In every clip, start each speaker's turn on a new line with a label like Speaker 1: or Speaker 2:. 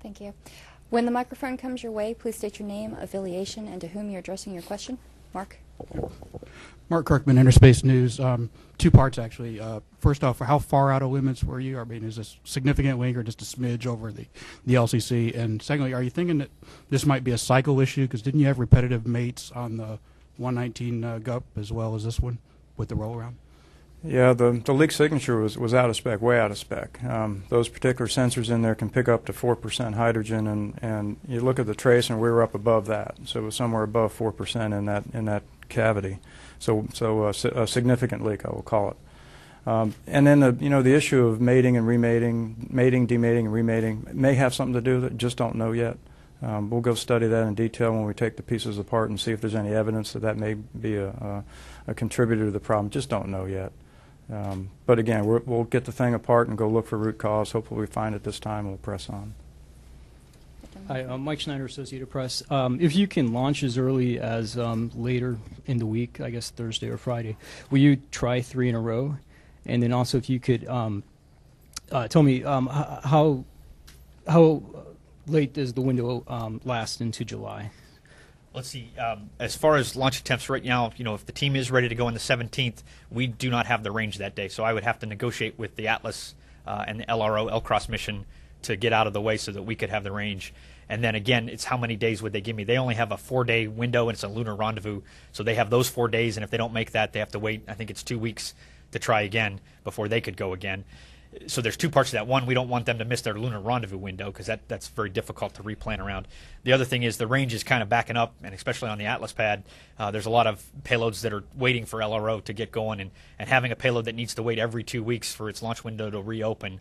Speaker 1: Thank you. When the microphone comes your way, please state your name, affiliation, and to whom you're addressing your question. Mark.
Speaker 2: Mark Kirkman, Interspace News. Two parts, actually. First off, how far out of limits were you? I mean, is this significant wing or just a smidge over the LCC? And secondly, are you thinking that this might be a cycle issue? Because didn't you have repetitive mates on the 119 GUCP as well as this one with the roll around?
Speaker 3: Yeah, the leak signature was out of spec, way out of spec. Those particular sensors in there can pick up to 4% hydrogen, and you look at the trace, and we were up above that, so it was somewhere above 4% in that cavity. So a significant leak, I will call it. And then the issue of mating and remating, mating, demating, and remating may have something to do with it. Just don't know yet. We'll go study that in detail when we take the pieces apart and see if there's any evidence that may be a contributor to the problem. Just don't know yet. But again, we'll get the thing apart and go look for root cause. Hopefully we find it this time. We'll press on.
Speaker 4: Hi, Mike Schneider, Associated Press. If you can launch as early as later in the week, I guess Thursday or Friday, will you try 3 in a row? And then also if you could tell me how late does the window last into July?
Speaker 5: Let's see. As far as launch attempts right now, if the team is ready to go on the 17th, we do not have the range that day. So I would have to negotiate with the Atlas and the LRO, L-Cross mission, to get out of the way so that we could have the range. And then again, it's how many days would they give me? They only have a 4-day window, and it's a lunar rendezvous. So they have those 4 days, and if they don't make that, they have to wait, I think it's 2 weeks to try again before they could go again. So there's two parts to that. One, we don't want them to miss their lunar rendezvous window because that's very difficult to replan around. The other thing is the range is kind of backing up, and especially on the Atlas pad, there's a lot of payloads that are waiting for LRO to get going, and having a payload that needs to wait every 2 weeks for its launch window to reopen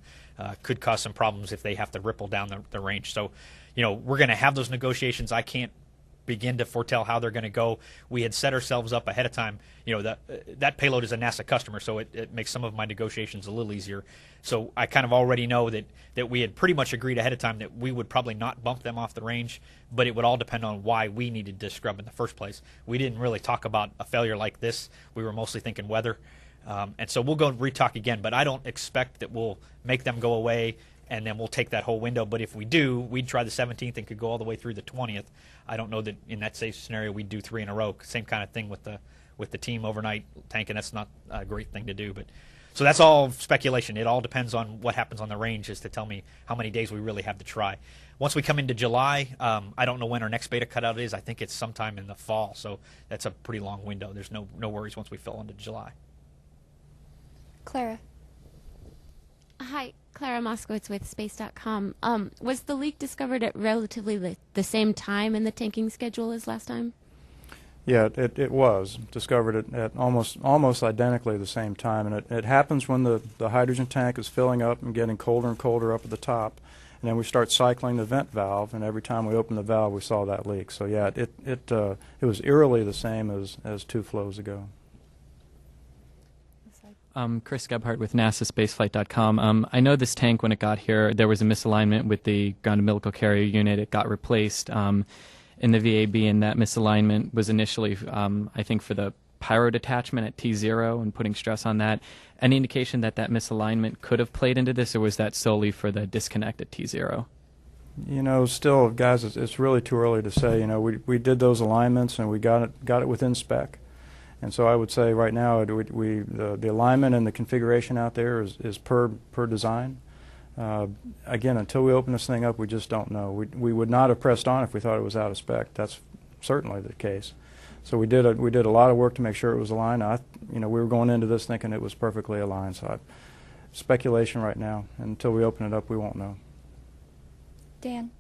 Speaker 5: could cause some problems if they have to ripple down the range. So, we're going to have those negotiations. I can't begin to foretell how they're going to go. We had set ourselves up ahead of time. That payload is a NASA customer, so it makes some of my negotiations a little easier. So I kind of already know that we had pretty much agreed ahead of time that we would probably not bump them off the range, but it would all depend on why we needed to scrub in the first place. We didn't really talk about a failure like this. We were mostly thinking weather. And so we'll go and re-talk again, but I don't expect that we'll make them go away and then we'll take that whole window. But if we do, we'd try the 17th and could go all the way through the 20th. I don't know that in that safe scenario we'd do 3 in a row. Same kind of thing with the team overnight tanking. That's not a great thing to do. But so that's all speculation. It all depends on what happens on the range as to tell me how many days we really have to try. Once we come into July, I don't know when our next beta cutout is. I think it's sometime in the fall, so that's a pretty long window. There's no worries once we fill into July.
Speaker 1: Clara.
Speaker 6: Hi, Clara Moskowitz with Space.com. Was the leak discovered at relatively the same time in the tanking schedule as last time?
Speaker 3: Yeah, it was discovered at almost identically the same time, and it happens when the hydrogen tank is filling up and getting colder and colder up at the top, and then we start cycling the vent valve, and every time we open the valve, we saw that leak. So yeah, it was eerily the same as 2 flows ago.
Speaker 7: Chris Gebhardt with NASASpaceflight.com. I know this tank, when it got here, there was a misalignment with the ground umbilical carrier unit. It got replaced in the VAB, and that misalignment was initially, I think, for the pyro detachment at T0 and putting stress on that. Any indication that misalignment could have played into this, or was that solely for the disconnect at T0?
Speaker 3: Still, guys, it's really too early to say. We did those alignments, and we got it within spec. And so I would say right now the alignment and the configuration out there is per design. Again, until we open this thing up, we just don't know. We would not have pressed on if we thought it was out of spec. That's certainly the case. So we did a lot of work to make sure it was aligned. We were going into this thinking it was perfectly aligned. So speculation right now. Until we open it up, we won't know.
Speaker 1: Dan.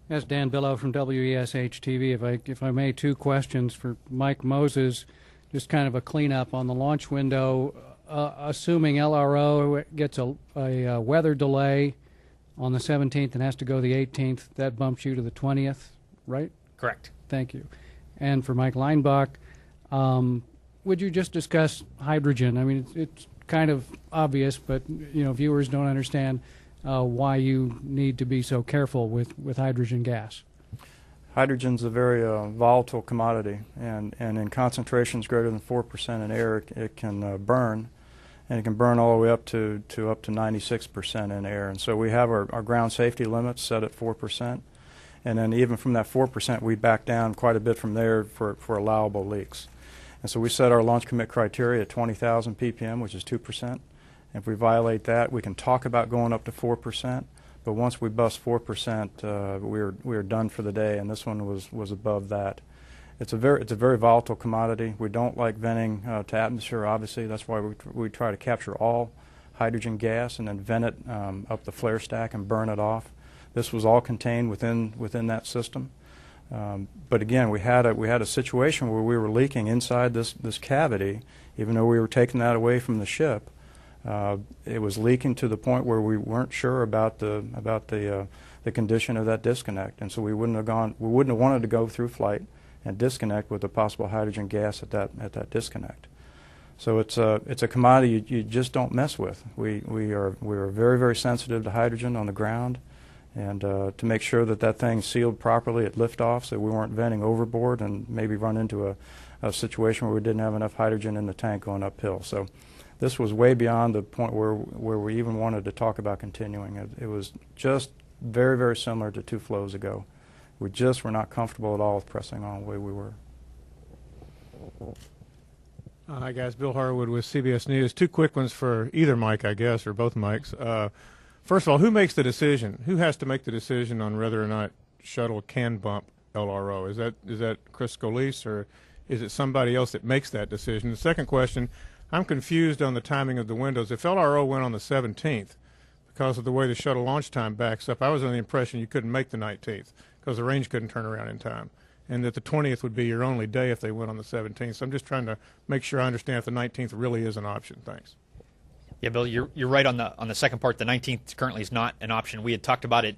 Speaker 8: Yes, Dan Billow from WESH-TV. If I may, 2 questions for Mike Moses. Just kind of a cleanup on the launch window. Assuming LRO gets a weather delay on the 17th and has to go the 18th, that bumps you to the 20th, right?
Speaker 5: Correct.
Speaker 8: Thank you. And for Mike Lienbach, would you just discuss hydrogen? I mean, it's kind of obvious, but viewers don't understand why you need to be so careful with hydrogen gas.
Speaker 3: Hydrogen's a very volatile commodity, and in concentrations greater than 4% in air, it can burn. and it can burn all the way up to 96% in air. And so we have our ground safety limits set at 4%, and then even from that 4%, we back down quite a bit from there for allowable leaks. And so we set our launch commit criteria at 20,000 ppm, which is 2%. If we violate that, we can talk about going up to 4%, but once we bust 4%, we are done for the day, and this one was above that. It's a very volatile commodity. We don't like venting to atmosphere, obviously. That's why we try to capture all hydrogen gas and then vent it up the flare stack and burn it off. This was all contained within that system. But again, we had a situation where we were leaking inside this cavity, even though we were taking that away from the ship. It was leaking to the point where we weren't sure about the condition of that disconnect, and so we wouldn't have wanted to go through flight and disconnect with the possible hydrogen gas at that disconnect. So it's a commodity you just don't mess with. We are very, very sensitive to hydrogen on the ground, and to make sure that thing's sealed properly at liftoff, so we weren't venting overboard and maybe run into a situation where we didn't have enough hydrogen in the tank going uphill. So this was way beyond the point where we even wanted to talk about continuing. It was just very, very similar to 2 flows ago. We just were not comfortable at all with pressing on the way we were.
Speaker 9: Hi guys, Bill Harwood with CBS News. 2 quick ones for either Mike, I guess, or both Mikes. First of all, who makes the decision? Who has to make the decision on whether or not shuttle can bump LRO? Is that Chris Scalise, or is it somebody else that makes that decision? The second question, I'm confused on the timing of the windows. If LRO went on the 17th, because of the way the shuttle launch time backs up, I was under the impression you couldn't make the 19th because the range couldn't turn around in time, and that the 20th would be your only day if they went on the 17th. So I'm just trying to make sure I understand if the 19th really is an option. Thanks.
Speaker 5: Yeah, Bill, you're right on the second part. The 19th currently is not an option. We had talked about it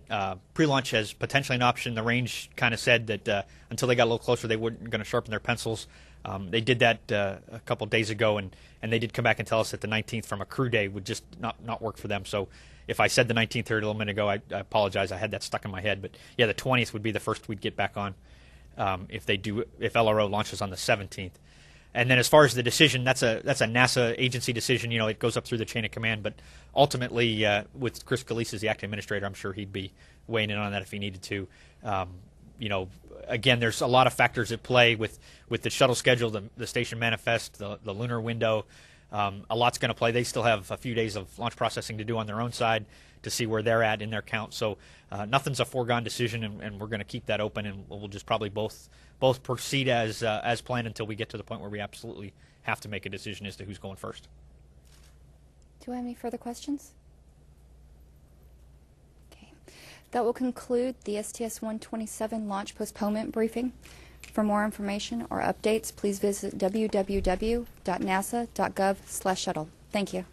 Speaker 5: pre-launch as potentially an option. The range kind of said that until they got a little closer, they weren't going to sharpen their pencils. They did that a couple days ago, and they did come back and tell us that the 19th from a crew day would just not work for them. So if I said the 19th here a little minute ago, I apologize. I had that stuck in my head. But yeah, the 20th would be the first we'd get back on if LRO launches on the 17th. And then as far as the decision, that's a NASA agency decision. You know, it goes up through the chain of command. But ultimately, with Chris Scalise as the acting administrator, I'm sure he'd be weighing in on that if he needed to. You know, again, there's a lot of factors at play with the shuttle schedule, the station manifest, the lunar window. A lot's going to play. They still have a few days of launch processing to do on their own side to see where they're at in their count. So nothing's a foregone decision, and we're going to keep that open, and we'll just probably both proceed as planned until we get to the point where we absolutely have to make a decision as to who's going first.
Speaker 1: Do I have any further questions? Okay. That will conclude the STS-127 launch postponement briefing. For more information or updates, please visit www.nasa.gov/shuttle. Thank you.